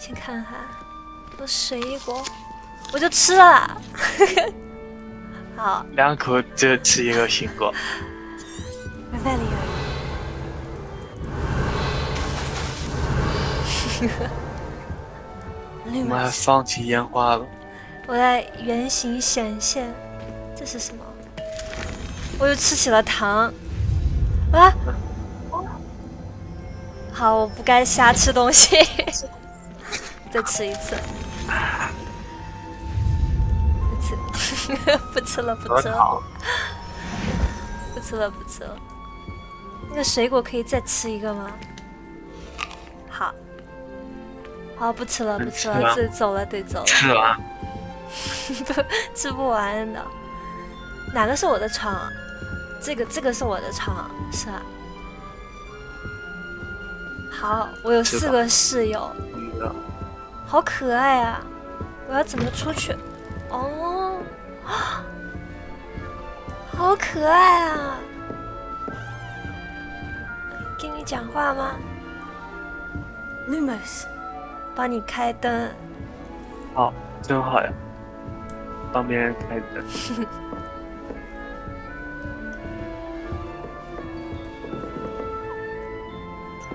先看看，有水果，我就吃了。好2口就吃1个苹果。我们还放起烟花了。我在圆形显现，这是什么？我又吃起了糖。啊！好，我不该瞎吃东西。再吃一次。不吃了，不吃了，不吃了，不吃了。那个水果可以再吃一个吗？好，好，不吃了，不吃了，自己走了，得走了。吃完？吃不完的。哪个是我的床啊？这个是我的床，是啊。好，我有4个室友，好可爱啊！我要怎么出去？哦，好可爱啊！跟你讲话吗 ？Lumos， 帮你开灯。好，真好呀，帮别人开灯。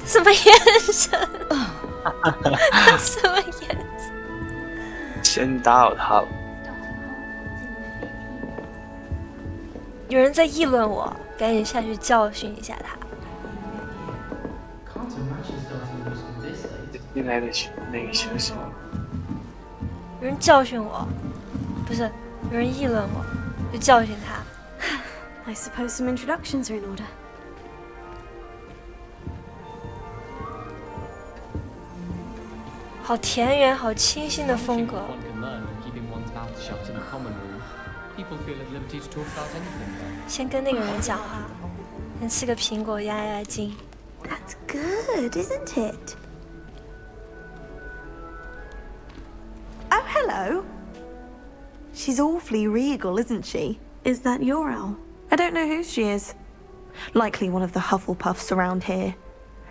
什么眼神？什么眼神？先打扰他了。有人在议论我，赶紧下去教训一下他。进来的那个消息。有人教训我，不是，有人议论我，就教训他。I suppose some introductions are in order. 好田园，好清新的风格。先跟那个人讲话，先吃个苹果压压惊。That's good, isn't it? Oh, hello. She's awfully regal, isn't she? Is that your owl? I don't know who she is. Likely one of the Hufflepuffs around here.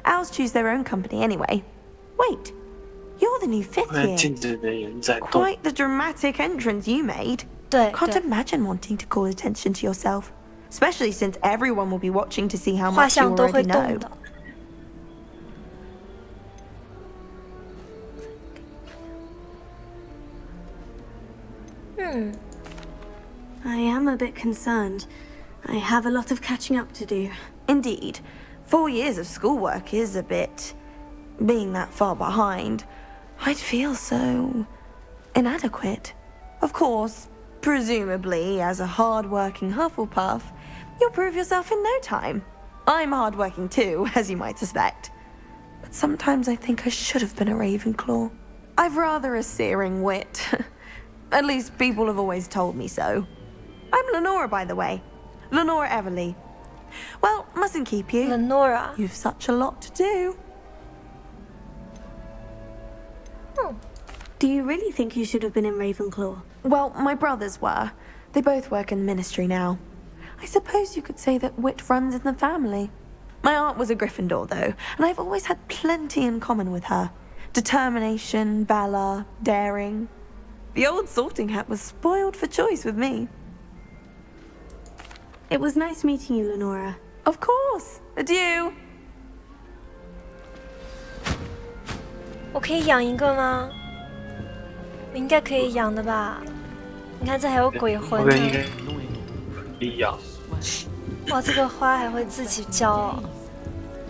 Owls choose their own company anyway. Wait, you're the new 5th year. Quite the dramatic entrance you made. Can't imagine wanting to call attention to yourself, especially since everyone will be watching to see how much you already know. I am a bit concerned. I have a lot of catching up to do. Indeed. 4 years of schoolwork is a bit... Being that far behind, I'd feel so... inadequate. Of course, presumably, as a hard-working Hufflepuff, you'll prove yourself in no time. I'm hard-working too, as you might suspect. But sometimes I think I should have been a Ravenclaw. I've rather a searing wit. At least people have always told me so. I'm Lenora, by the way. Lenora Everly. Well, mustn't keep you. Lenora. You've such a lot to do. Do you really think you should have been in Ravenclaw? Well, my brothers were. They both work in the ministry now. I suppose you could say that wit runs in the family. My aunt was a Gryffindor, though, and I've always had plenty in common with her. Determination, valor, daring. The old sorting hat was spoiled for choice with me. It was nice meeting you, Lenora. Of course. Adieu. 我可以养一个吗？我应该可以养的吧？你看这还有鬼魂呢。一样。哇，这个花还会自己浇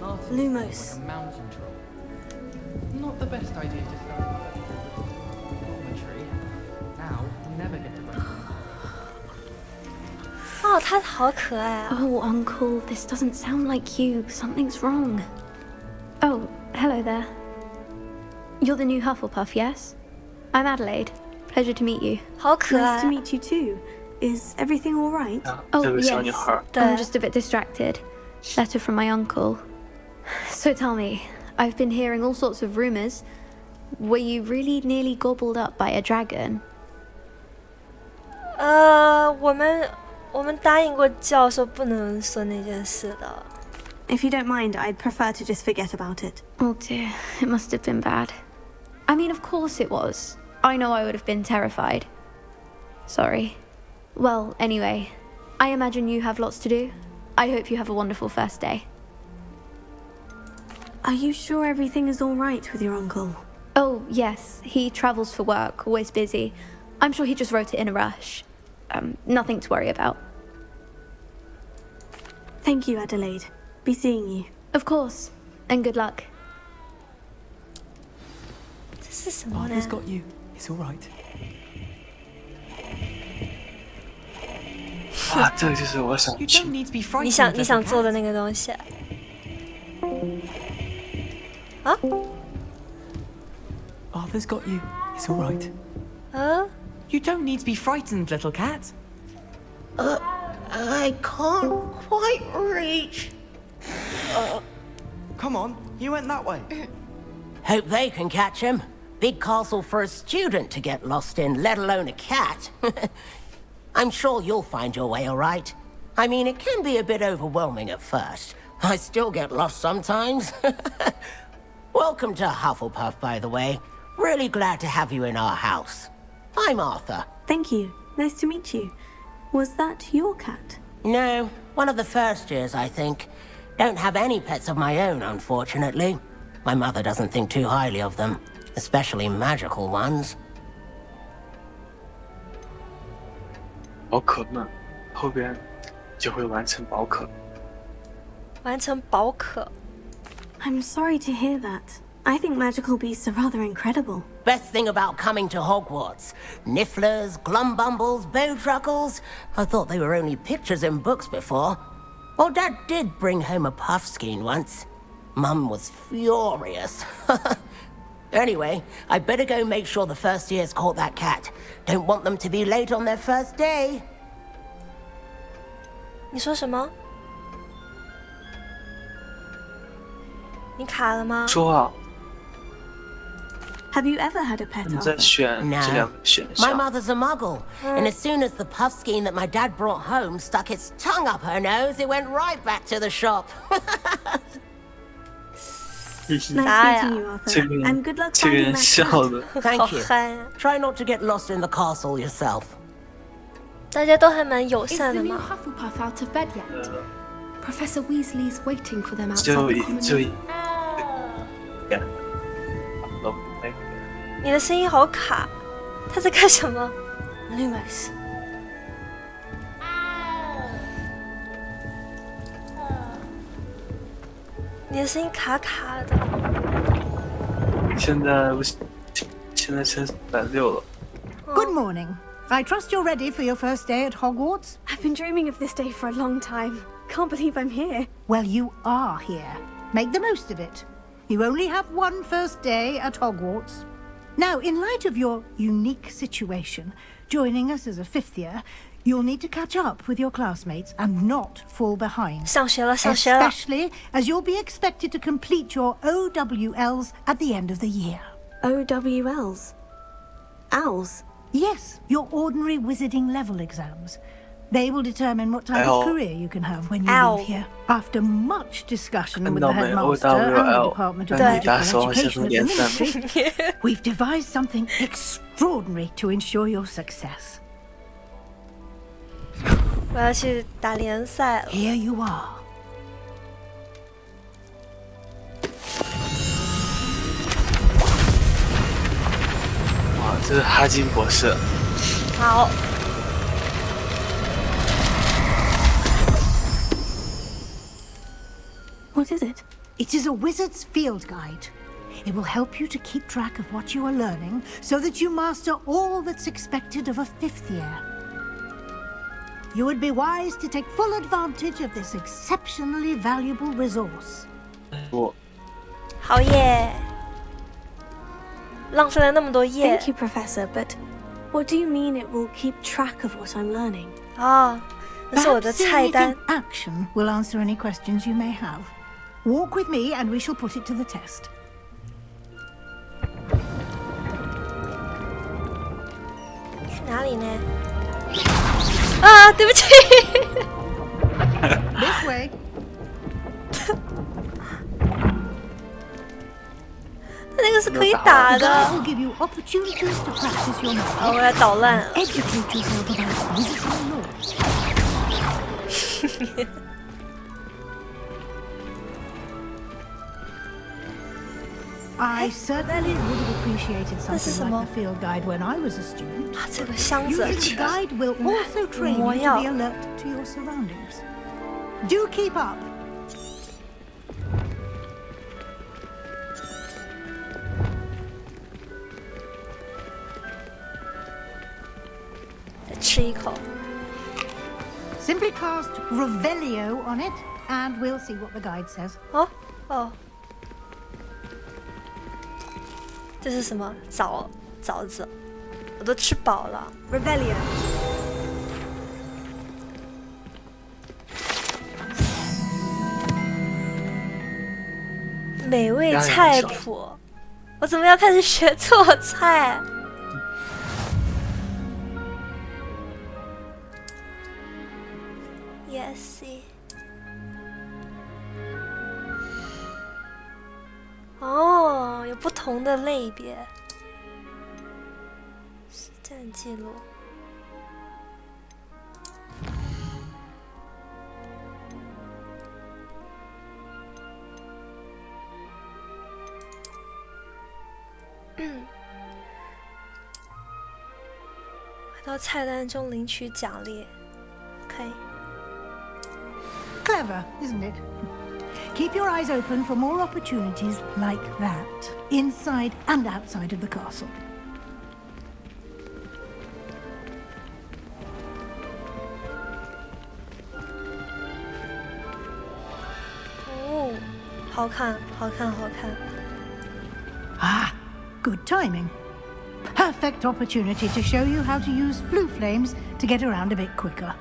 哦。Lumos。哦，它好可爱啊。Oh, Uncle, this doesn't sound like you. Something's wrong. Oh, hello there. You're the new Hufflepuff, yes? I'm Adelaide. Pleasure to meet you. 好可爱。Nice to meet you too. Is everything all right? Oh, yes. I'm just a bit distracted. Letter from my uncle. So tell me, I've been hearing all sorts of rumors. Were you really nearly gobbled up by a dragon? 我们答应过教授不能说那件事的。If you don't mind, I'd prefer to just forget about it. Oh dear, it must have been bad. I mean, of course it was. I know I would have been terrified. Sorry. Well, anyway, I imagine you have lots to do. I hope you have a wonderful first day. Are you sure everything is all right with your uncle? Oh, yes, he travels for work, always busy. I'm sure he just wrote it in a rush. Nothing to worry about. Thank you, Adelaide. Be seeing you. Of course, and good luck. 这是什么呢？ Arthur's got you. It's all right. 啊，这个就是我想 You 去 don't。need to be frightened. 你想 little 做的 cat. 那个东西。啊？ Arthur's got you. It's all right. You don't need to be frightened, little cat. I can't quite reach. Come on, you went that way. Hope they can catch him. Big castle for a student to get lost in, let alone a cat. I'm sure you'll find your way all right. I mean, it can be a bit overwhelming at first. I still get lost sometimes. Welcome to Hufflepuff, by the way. Really glad to have you in our house. I'm Arthur. Thank you. Nice to meet you. Was that your cat? No, one of the first years, I think. Don't have any pets of my own, unfortunately. My mother doesn't think too highly of them, especially magical ones. 宝可梦，后边就会完成宝可。完成宝可。 I'm sorry to hear that. I think magical beasts are rather incredible. Best thing about coming to Hogwarts. Nifflers, glumbumbles, bowtruckles. I thought they were only pictures in books before. Well, Dad did bring home a puffskein once. Mum was furious. Anyway, I better go make sure the first years caught that cat. Don't want them to be late on their first day. 你说什么？你卡了吗？说啊， Have you ever had a pet, 你在 Arthur? 选 No. 这两个选 My 项。 mother's a muggle, and as soon as the puffskein that my dad brought home stuck its tongue up her nose, it went right back to the shop. Nice Saya. meeting you, Arthur. 这个 And good luck 这个 finding 人 that 笑 cat. 的， 好 Thank you. 嗨啊！ Try not to get lost in the castle yourself. 大家都还蛮友 Is 善 the 的 new 嘛。 Hufflepuff out of bed yet? Professor Weasley's waiting for them 只 outside 有 the 一 common 只有 room. 一。呀，老哎，你的声音好卡，他在干什么？ Lumos. 你的声音卡卡的。现在我现在才460了。 Good morning. I trust you're ready for your first day at Hogwarts? I've been dreaming of this day for a long time. Can't believe I'm here. Well, you are here. Make the most of it. You only have one first day at Hogwarts. Now, in light of your unique situation, joining us as a fifth year, you'll need to catch up with your classmates and not fall behind. 上学了，上学了。 Especially as you'll be expected to complete your OWLs at the end of the year. OWLs. Owls. Yes, your ordinary wizarding level exams. They will determine what type Ow. of career you can have when you Ow. leave here. After much discussion with the No, man, headmaster and the OWL. Department of Right. Magical That's all I Education at the said. Ministry, we've devised something extraordinary to ensure your success. 我要去打联赛了。 Here you are. 哇，这是哈金博士。好， What is it? It is a wizard's field guide. It will help you to keep track of what you are learning so that you master all that's expected of a fifth year. You would be wise to take full advantage of this exceptionally valuable resource. 我好耶！浪费了那么多页 Thank you, Professor, but what do you mean it will keep track of what I'm learning? 啊，那是我的 Perhaps the 菜单 immediate。action will answer any questions you may have. Walk with me and we shall put it to the test. 去哪里呢？啊，对不起， This way. 他那个是可以打 The 的。 guide will give you opportunities to practice your 哦， knowledge. 我要捣乱。 Educate yourself about musical law. I certainly would have appreciated something like the field guide when I was a student. 啊，这个箱子 Using the guide will also train you to be alert to your surroundings. Do keep up. 吃一口。 Simply cast Revelio on it, and we'll see what the guide says. 哦哦，这是什么？枣子，我都吃饱了。 Revelio. 美味菜谱，我怎么要开始学做菜？Yes。哦，有不同的类别。实战记录。回到菜单中领取奖励。可以。 Clever, isn't it? Keep your eyes open for more opportunities like that, inside and outside of the castle. 哦，好看，好看，好看。 Ah, good timing. Perfect opportunity to show you how to use flue flames to get around a bit quicker.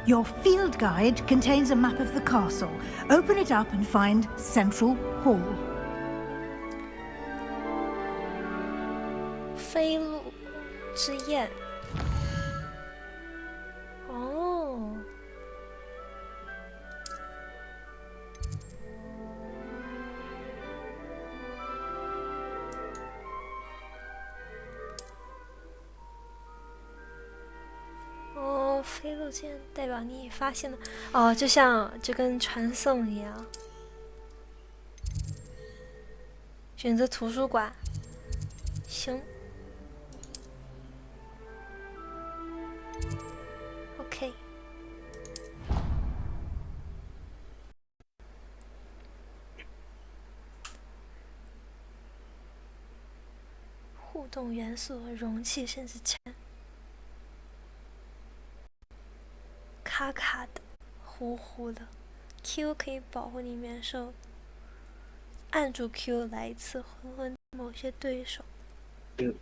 Your field guide contains a map of the castle. Open it up and find Central Hall. 飞鹿之宴。哦。哦，飞鹿之宴代表你发现了哦，就跟传送一样。选择图书馆。行。 OK。互动元素和容器甚至钱。卡卡的，糊糊的。Q 可以保护你免受。按住 Q 来一次混混某些对手。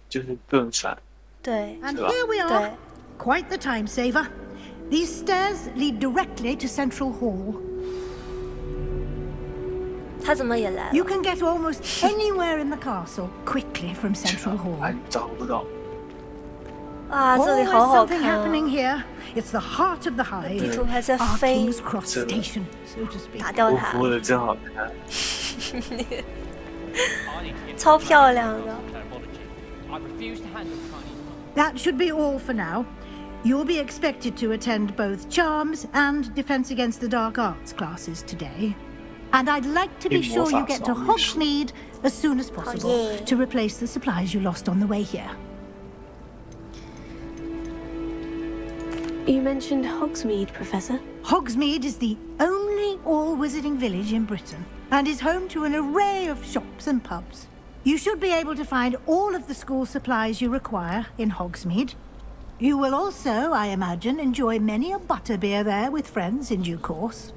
就是更闪。对。 And here we are. Quite the time saver. These stairs lead directly to Central Hall. 他怎么也来了 You can get almost anywhere in the castle quickly from Central Hall. 哎，找不到。啊，这里 Always 好好 something 看 happening 啊！ here. It's the heart of the hive. 地图还在 Our 飞， King's Cross Station, so to speak. 打掉它，服的真好看。超漂亮的。 That should be all for now. You'll be expected to attend both Charms and Defense Against the Dark Arts classes today. And I'd like to be sure you get to Hogsmeade as soon as possible yeah. to replace the supplies you lost on the way here. You mentioned Hogsmeade, Professor. Hogsmeade is the only all-wizarding village in Britain and is home to an array of shops and pubs. You should be able to find all of the school supplies you require in Hogsmeade. You will also, I imagine, enjoy many a butterbeer there with friends in due course.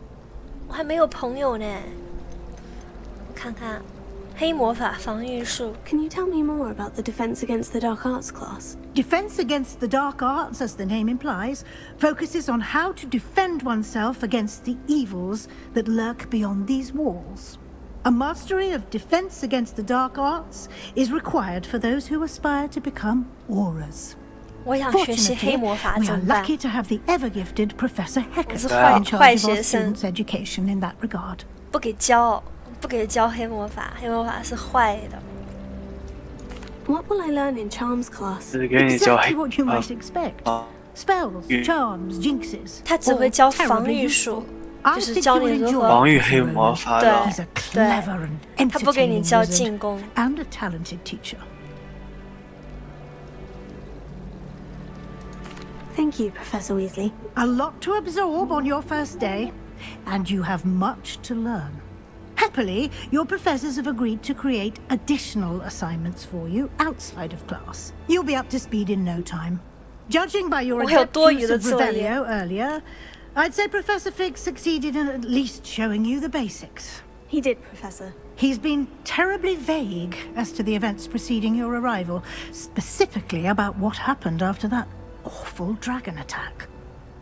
我还没有朋友呢。我看看，黑魔法防御术。 Can you tell me more about the Defense Against the Dark Arts class? Defense Against the Dark Arts, as the name implies, focuses on how to defend oneself against the evils that lurk beyond these walls. A mastery of Defense Against the Dark Arts is required for those who aspire to become auras. 我想学习黑 Fortunately, 魔法 we 怎 are 么办？ lucky to have the ever-gifted Professor 我 Hecker 是坏 in charge of 坏 our 学生， students' education in that regard. 不给教黑魔法，黑魔法是坏的。What will I learn in charms class? 这是给你教 Exactly what you might expect. Spells, charms, jinxes. 他只会教 all 防 terribly 御 useful. 术， I 就是 think 教 you 你 would 如 enjoy 何。防御还有魔法的。 He's a clever and 他不给你 entertaining 教 wizard 进攻。 and a talented teacher. Thank you, Professor Weasley. A lot to absorb on your first day, and you have much to learn. Happily, your professors have agreed to create additional assignments for you outside of class. You'll be up to speed in no time. Judging by your 我有 adept 多余 use 的 of 作业。 Revelio earlier, I'd say Professor Fig succeeded in at least showing you the basics. He did, Professor. He's been terribly vague as to the events preceding your arrival, specifically about what happened after that awful dragon attack.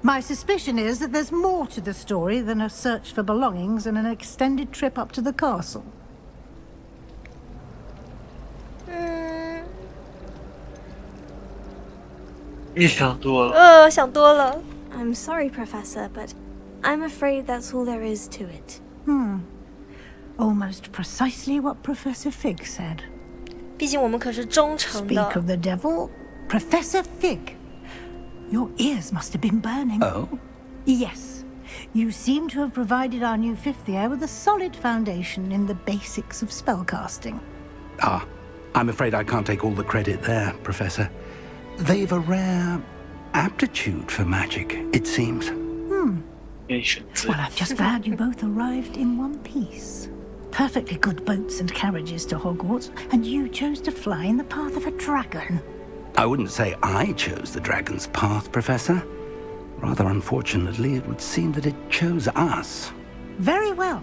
My suspicion is that there's more to the story than a search for belongings and an extended trip up to the castle. 你想多了。想多了。 I'm sorry, Professor, but I'm afraid that's all there is to it. Almost precisely what Professor Fig said. 毕竟我们可是忠诚 Speak 的。 of the devil, Professor Fig. Your ears must have been burning. Oh? Yes. You seem to have provided our new fifth year with a solid foundation in the basics of spellcasting. Ah, I'm afraid I can't take all the credit there, Professor. They've a rare aptitude for magic, it seems. 给你选择 Well, I'm just glad you both arrived in one piece. Perfectly good boats and carriages to Hogwarts, and you chose to fly in the path of a dragon. I wouldn't say I chose the dragon's path, Professor. Rather unfortunately, it would seem that it chose us. Very well.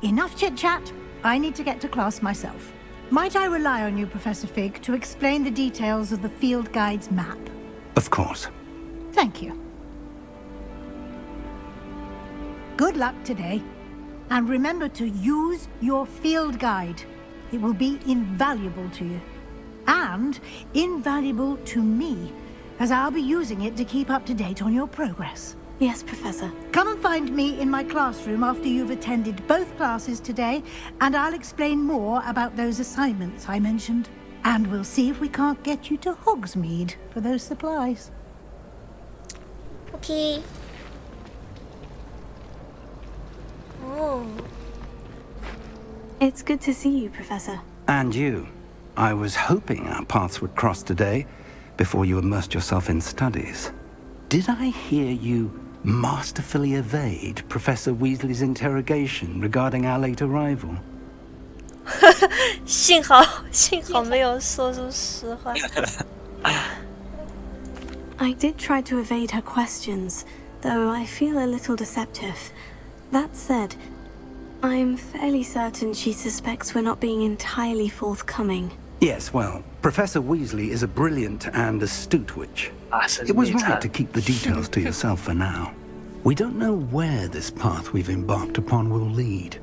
Enough chit-chat. I need to get to class myself. Might I rely on you, Professor Fig, to explain the details of the field guide's map? Of course. Thank you. Good luck today. And remember to use your field guide. It will be invaluable to you. And invaluable to me, as I'll be using it to keep up to date on your progress. Yes, Professor. Come and find me in my classroom after you've attended both classes today, and I'll explain more about those assignments I mentioned. And we'll see if we can't get you to Hogsmeade for those supplies. OK。哦， It's good to see you, Professor. And you. I was hoping our paths would cross today, before you immersed yourself in studies. Did I hear you masterfully evade Professor Weasley's interrogation regarding our late arrival? 幸好没有说出实话。 I did try to evade her questions, though I feel a little deceptive. That said, I'm fairly certain she suspects we're not being entirely forthcoming. Yes, well, Professor Weasley is a brilliant and astute witch. It was right to keep the details to yourself for now. We don't know where this path we've embarked upon will lead.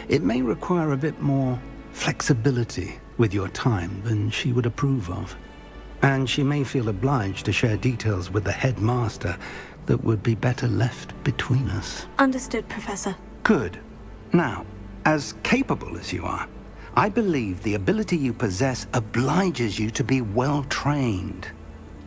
It may require a bit more flexibility with your time than she would approve of. And she may feel obliged to share details with the headmaster that would be better left between us. Understood, Professor. Good. Now, as capable as you are, I believe the ability you possess obliges you to be well trained.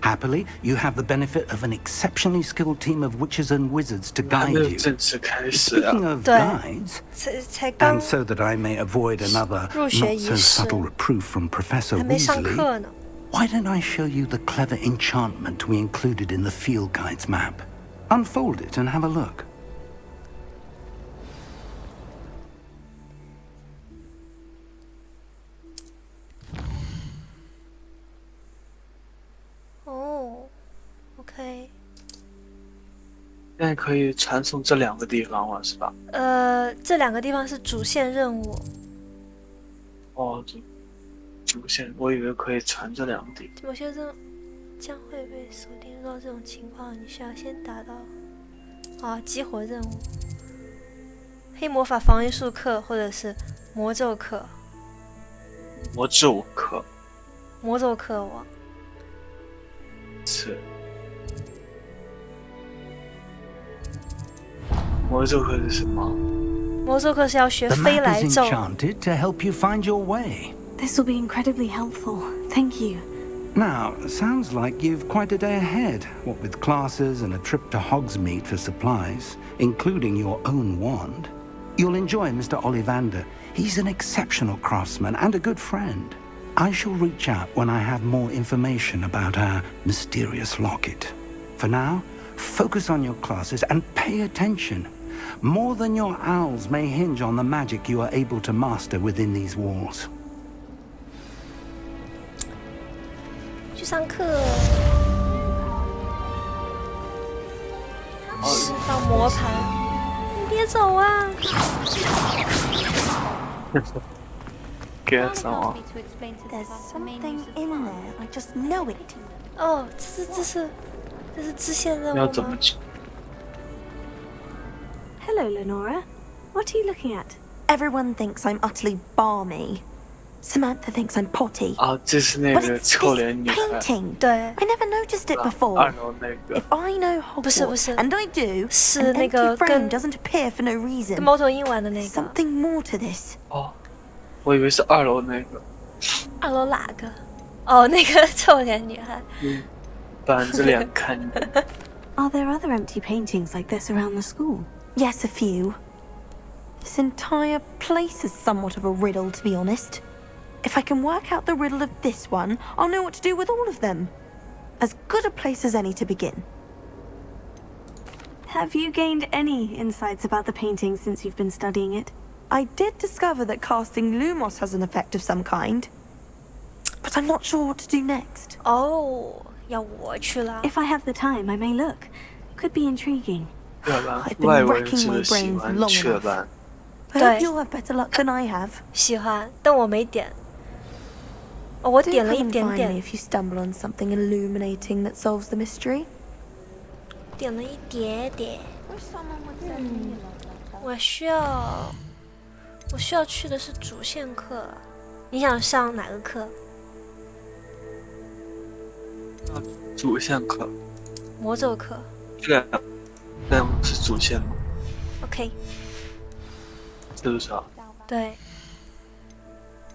Happily, you have the benefit of an exceptionally skilled team of witches and wizards to 还 guide 没有 you. 正式开始啊 Speaking！of 对 guides, 才刚 and so that I may avoid another 入 not 学仪 so 式 subtle reproof from Professor 还没上 Weasley, 课呢。 why don't I show you the clever enchantment we included in the field guide's map? Unfold it and have a look. 哦，OK。现在可以传送这两个地方了，是吧？这两个地方是主线任务。哦，主线，我以为可以传这两个地方。某些任务将会被锁定，遇到这种情况，你需要先达到激活任务。黑魔法防御术课或者是魔咒课。魔咒课魔咒课网。是。魔咒课是什么？魔咒课是要学 The 飞 map 来 is 咒。 enchanted to help you find your way. This will be incredibly helpful. Thank you. Now, sounds like you've quite a day ahead, what with classes and a trip to Hogsmeade for supplies, including your own wand. You'll enjoy Mr. Ollivander. He's an exceptional craftsman and a good friend. I shall reach out when I have more information about our mysterious locket. For now, focus on your classes and pay attention. More than your owls may hinge on the magic you are able to master within these walls. 去上课，释放魔盘，你别走啊！给他上网。 There's something in there. I just know it. 哦，这是支线任务要怎么吗？去？ Hello, Lenora. What are you looking at? Everyone thinks I'm utterly balmy. Samantha thinks I'm potty. 啊，这是那 But 个 it's 臭 this 脸女孩。 painting. 对， I never noticed it 2 before. 楼那个 If I know 不是 Hogwarts, and I do, 是 an 那个 empty 跟 frame doesn't appear for no 跟 reason. 猫头鹰玩的那个。 Something more to this. 哦，我以为是2楼那个。 2楼哪个？哦，那个臭脸女孩。板着脸看你。 Are there other empty paintings like this around the school? Yes, a few. This entire place is somewhat of a riddle, to be honest. If I can work out the riddle of this one, I'll know what to do with all of them. As good a place as any to begin. Have you gained any insights about the painting since you've been studying it? I did discover that casting Lumos has an effect of some kind. But I'm not sure what to do next. 哦，要我去了。 If I have the time, I may look. Could be intriguing. 要不然 I've been 外国人 racking 是不 my 是喜 brains 欢 long 雀 enough. 斑？ I hope you'll have better luck than I have. 喜欢，但我没点。哦，我 Do 点了 come 一 and 点 find me 点， if you stumble on something illuminating that solves the mystery. 点了一点点。我需要去的是主线课。你想上哪个课？主线课。魔咒课。这个任务是主线吗？ OK。是不是啊？对。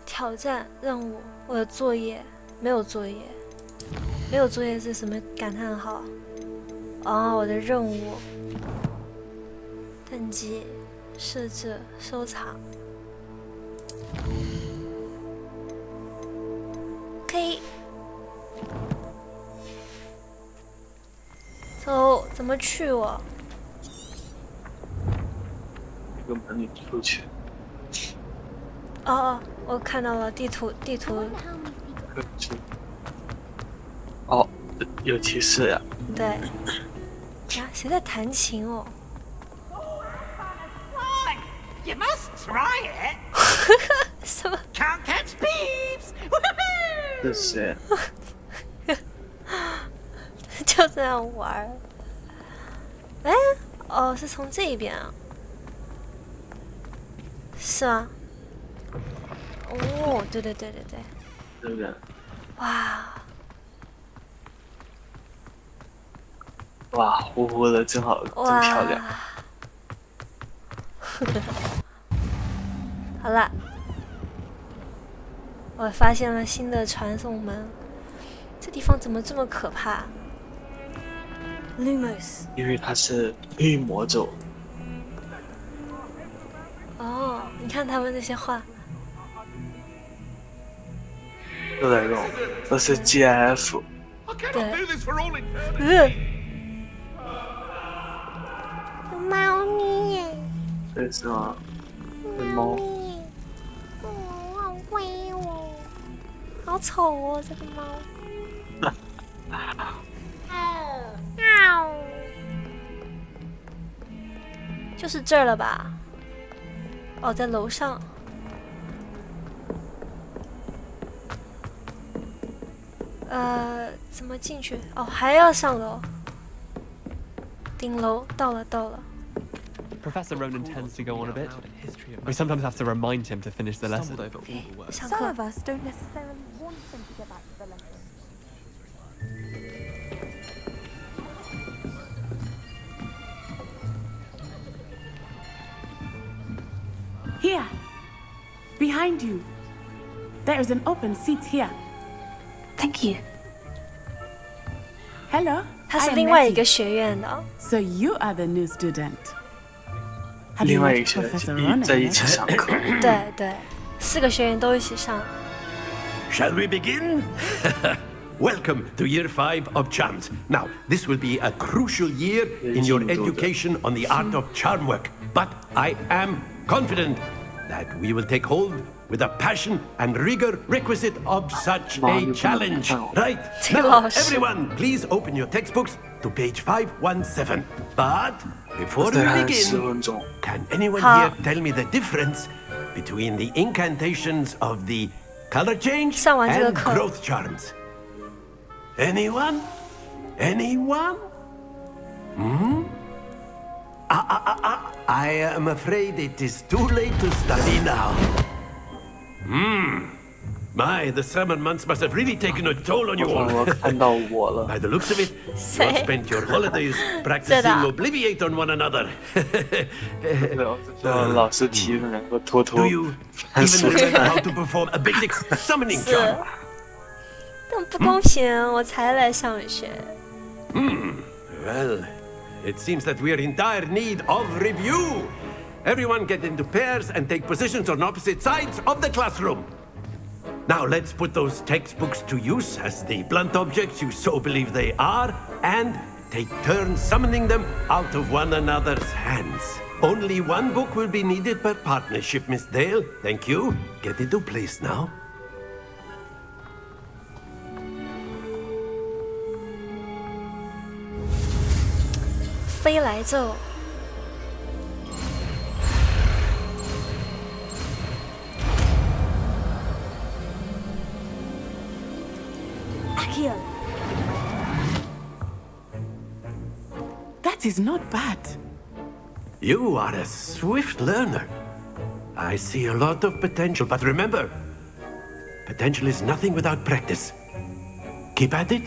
挑战任务，我的作业没有作业，没有作业是什么感叹号？哦，我的任务。登记、设置、收藏。OK。走，怎么去我？这个门里出去。哦，我看到了地图。哦，有提示呀。对。呀，谁在弹琴哦？ You must try it. 什么 Can't catch thieves. 这是谁？就这样玩儿？哎，哦，是从这边啊？是吗？哦，对。对不对？哇，糊糊的，真好，真漂亮。好了，我发现了新的传送门。这地方怎么这么可怕 Lumos. 因为它是绿魔咒。哦，你看他们那些画。都在用，都是 GIF。对。猫咪。对，是吗？是猫。好乖哦，好丑哦，这个猫。就是这儿了吧？哦，在楼上。怎么进去？哦，还要上楼。顶楼到了。 Professor Ronan tends to go on a bit. We sometimes have to remind him to finish the lesson. 上 Some 课 of。us don't necessarily want them to get back to the lesson. Here. Behind you. There is an open seat here. Thank you. Hello. 他是 I am 另外一 Nettie. 个学院的。 So you are the new student. Have 另 you 外 met 一些 Professor 在 Ronan 一 yet? 起上课。对对，4个学院都一起上。 Shall we begin? Welcome to Year 5 of Charms. Now, this will be a crucial year in your education on the art of charm work. But I am confident that we will take hold with the passion and rigor requisite of such a challenge. Right? Now, everyone, please open your textbooks to page 517. But before we begin, can anyone here tell me the difference between the incantations of the color change and growth charms? Anyone? Anyone? I am afraid it is too late to study now. My, the summer months must have really taken a toll on you all. 我看到我了。 By the looks of it, you all spent your holidays practicing Obliviate on one another. 老师提了2个拖拖 Do you even remember how to perform a basic summoning 是 charm?，但不公平，我才来上学。 Well, it seems that we are in dire need of review. Everyone get into pairs and take positions on opposite sides of the classroom. Now let's put those textbooks to use as the blunt objects you so believe they are, and take turns summoning them out of one another's hands. Only one book will be needed per partnership, Miss Dale. Thank you. Get into place now. 飞来咒。 That is not bad. You are a swift learner. I see a lot of potential, but remember, potential is nothing without practice. Keep at it.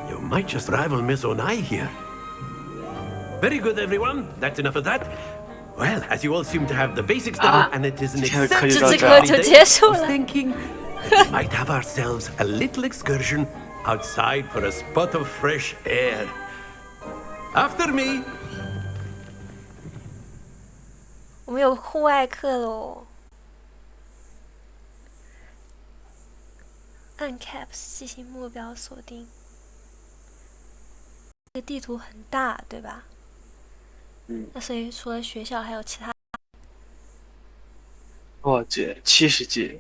You might just rival Miss Onai here. Very good, everyone. That's enough of that. Well, as you all seem to have the basics down, and it is an exceptionally lovely day, I was thinking we might have ourselves a little excursion outside for a spot of fresh air. After me. 我们有户外课喽。按 Caps 进行目标锁定。这个地图很大，对吧？那所以除了学校，还有其他。多少级？70级，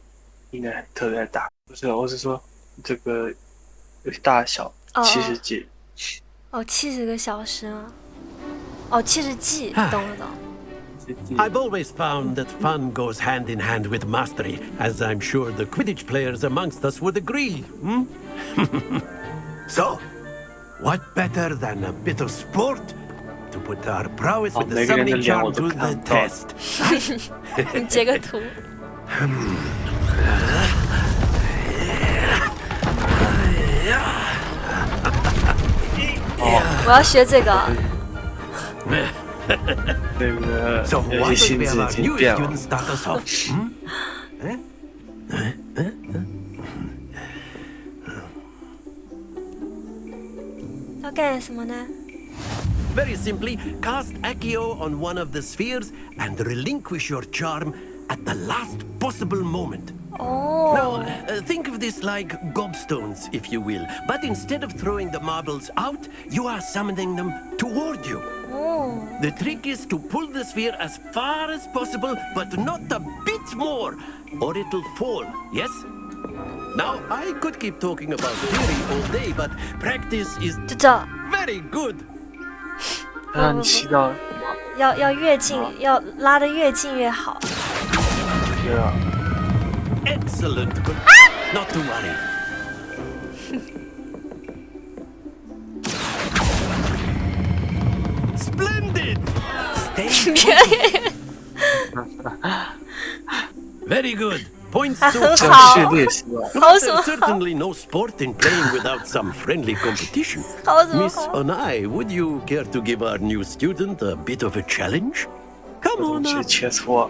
应该特别大。不是，我是说这个大小70级。哦，70个小时啊！哦，70季，懂了懂。 I've always found that fun goes hand in hand with mastery, as I'm sure the Quidditch players amongst us would agree. So, what better than a bit of sport to put our prowess with the summoning charm to the test? 你截个图。我要学这个。这个 So, 有 why 些 don't 性 we 质 have 已 our 经 newest 变了。 student start us off? 要干什么呢？ Very simply, cast Accio on one of the spheres and relinquish your charm at the last possible moment. Oh. Now, think of this like gobstones, if you will. But instead of throwing the marbles out, you are summoning them toward you. Oh. The trick is to pull the sphere as far as possible, but not a bit more, or it'll fall, yes? Now, I could keep talking about theory all day, but practice is 就这。 very good. 让你吸到要越近，要拉得越近越好。对啊。 Excellent. Good. Not to worry. Splendid. Stay focused. Very good. Points to 这样序列是吧？ There's certainly no sport in playing without some friendly competition. Miss Onai, would you care to give our new student a bit of a challenge? Come on 是 up. 切磋。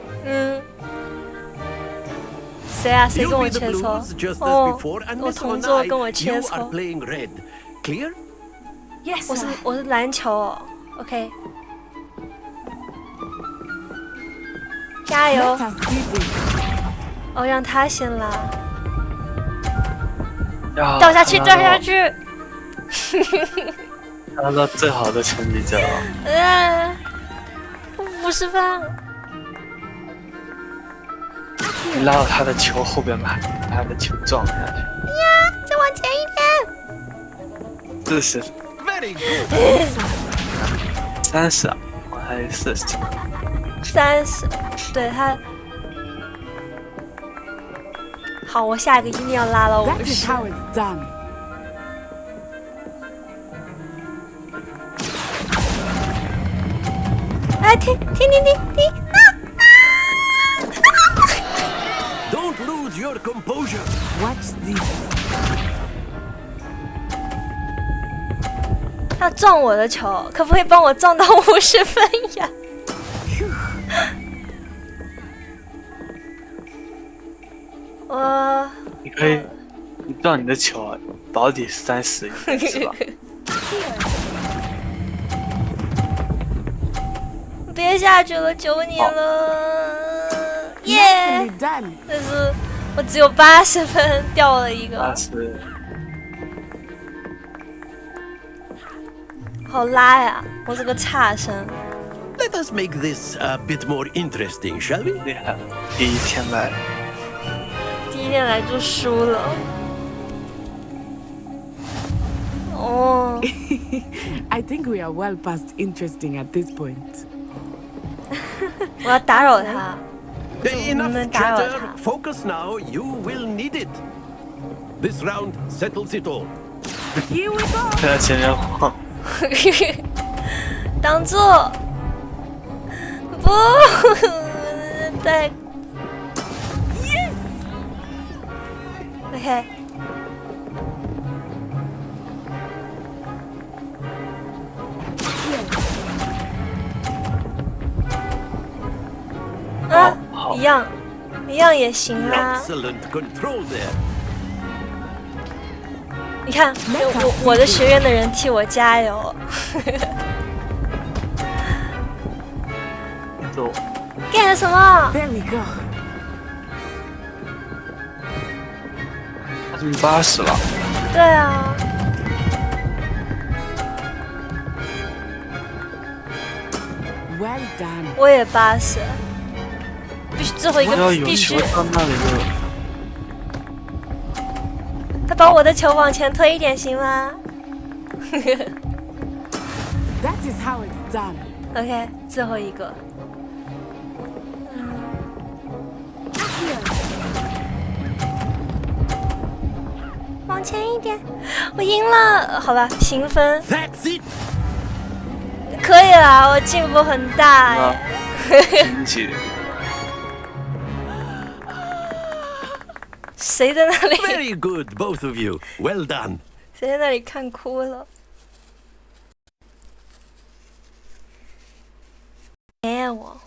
谁啊？谁 You'll 跟我 be the 切磋 blues just？ as 哦 before, and 我 Miss 同桌 Onai, 跟我切 you 磋 are。playing red. Clear? Yes, 我是 sir. 我是篮球哦，OK， 加油！ Let us see this. 哦，让他先拉，要掉下去，掉下去，去。拿到最好的成绩就好。 50分。你拉到他的球后边吧，把他的球撞下去。再往前一点。40， Very good. 30啊，我还有40。 30，对他。好，我下一个一定要拉到 That is 50。 how it's done. 哎，停！ Don't lose your composure. Watch this. 他撞我的球，可不可以帮我撞到50分呀？我你可以，你撞你的球啊，保底30是吧？别下去了，求你了！耶！ Nicely done. 但是我只有80分，掉了一个。 80，好拉呀！我这个差生。 Let us make this a bit more interesting, shall we? 厉害了，第一天来。第一天来就输了。哦， I think we are well past interesting at this point. 我要打扰他。 Enough能打扰 chatter. 他。 Focus now. You will need it. This round settles it all. Here we go. 在前面晃，挡住！不，对。OK。啊，一样也行啦。 Excellent control there. 你看，我的学院的人替我加油。走，干什么？ There we go. 他是80了。对啊。 Well done. 我也80，必须最后一个我要有必须球，到那里就他把我的球往前推一点行吗 That is how it's done. ？OK， 最后一个。往前一点，我赢了，好吧，平分， That's it. 可以啦，我进步很大哎。经济。谁在那里？ Very good, both of you. Well done. 谁在那里看哭了？哎，我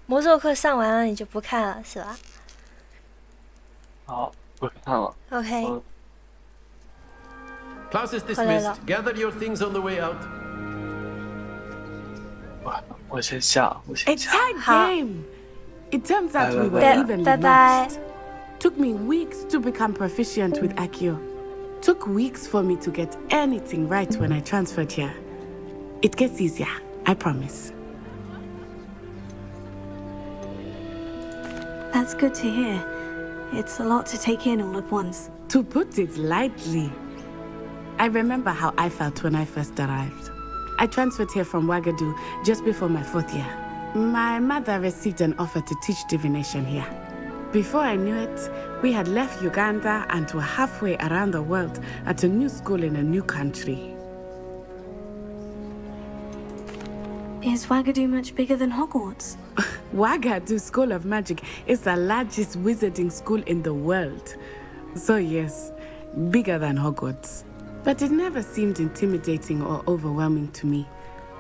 魔兽课上完了，你就不看了是吧好，不看了。 ？OK， Class is dismissed. Gather your things on the way out. 我先下，我先 A 下。 tight game. It turns out we were Bye evenly bye. matched. Took me weeks to become proficient with Accio. Took weeks for me to get anything right when I transferred here. It gets easier, I promise. That's good to hear. It's a lot to take in all at once. To put it lightly, I remember how I felt when I first arrived. I transferred here from Wagadu just before my 4th year. My mother received an offer to teach divination here. Before I knew it, we had left Uganda and were halfway around the world at a new school in a new country. Is Wagadu much bigger than Hogwarts? Wagadu School of Magic is the largest wizarding school in the world. So yes, bigger than Hogwarts. But it never seemed intimidating or overwhelming to me.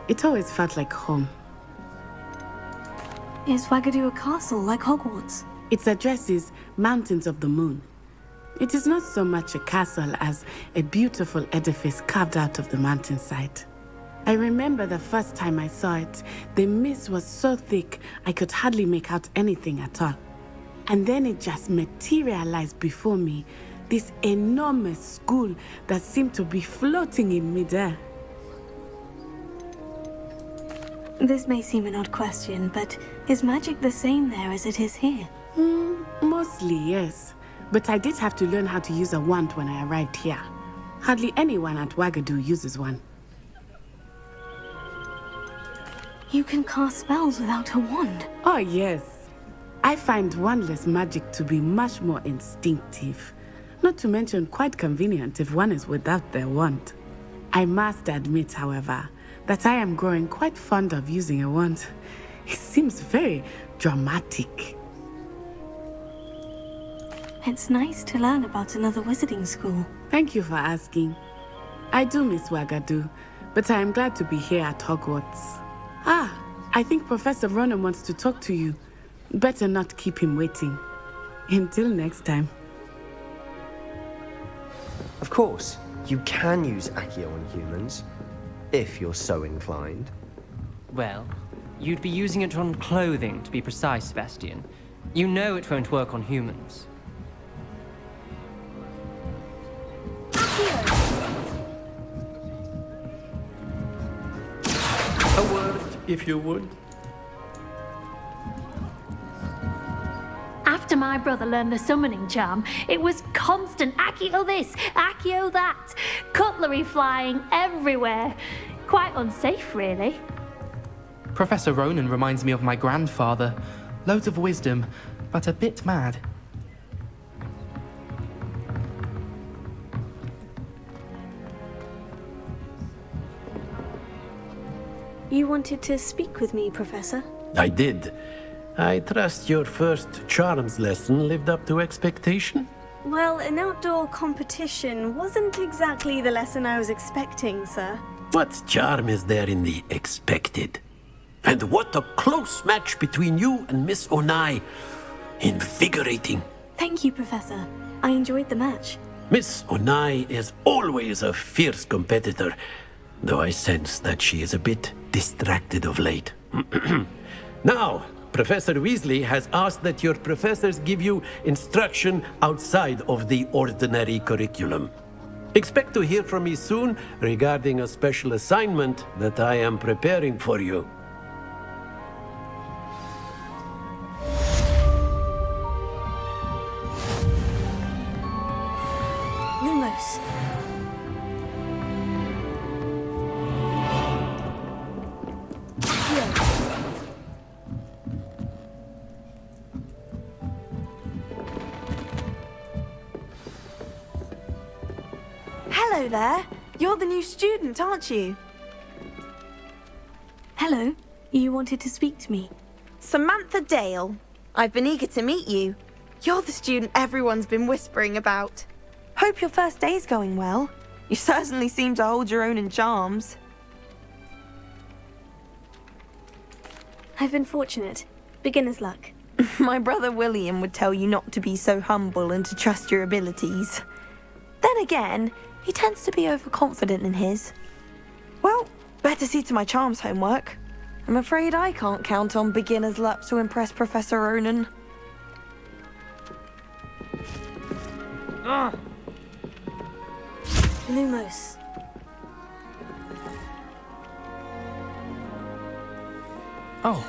It always felt like home. Is Wagadu a castle like Hogwarts? Its address is Mountains of the Moon. It is not so much a castle as a beautiful edifice carved out of the mountainside. I remember the first time I saw it, the mist was so thick I could hardly make out anything at all. And then it just materialized before me, this enormous school that seemed to be floating in midair. This may seem an odd question, but is magic the same there as it is here? Mostly, yes. But I did have to learn how to use a wand when I arrived here. Hardly anyone at Wagadu uses one. You can cast spells without a wand? Oh, yes. I find wandless magic to be much more instinctive. Not to mention quite convenient if one is without their wand. I must admit, however, that I am growing quite fond of using a wand. It seems very dramatic. It's nice to learn about another wizarding school. Thank you for asking. I do miss Wagadu, but I am glad to be here at Hogwarts. I think Professor Ronan wants to talk to you. Better not keep him waiting. Until next time. Of course, you can use Accio on humans, if you're so inclined. Well, you'd be using it on clothing, to be precise, Sebastian. You know it won't work on humans. A word, if you would. After my brother learned the summoning charm, it was constant Accio this, Accio that, cutlery flying everywhere. Quite unsafe, really. Professor Ronan reminds me of my grandfather. Loads of wisdom, but a bit mad. You wanted to speak with me, Professor? I did. I trust your first charms lesson lived up to expectation? Well, an outdoor competition wasn't exactly the lesson I was expecting, sir. What charm is there in the expected? And what a close match between you and Miss Onai. Invigorating. Thank you, Professor. I enjoyed the match. Miss Onai is always a fierce competitor, though I sense that she is a bit distracted of late. Now, Professor Weasley has asked that your professors give you instruction outside of the ordinary curriculum. Expect to hear from me soon regarding a special assignment that I am preparing for you. Lumos. Hello there. You're the new student, aren't you? Hello. You wanted to speak to me? Samantha Dale. I've been eager to meet you. You're the student everyone's been whispering about. Hope your first day's going well. You certainly seem to hold your own in charms. I've been fortunate. Beginner's luck. My brother William would tell you not to be so humble and to trust your abilities. Then again, he tends to be overconfident in his. Well, better see to my charms homework. I'm afraid I can't count on beginner's luck to impress Professor Ronan. Lumos. Oh,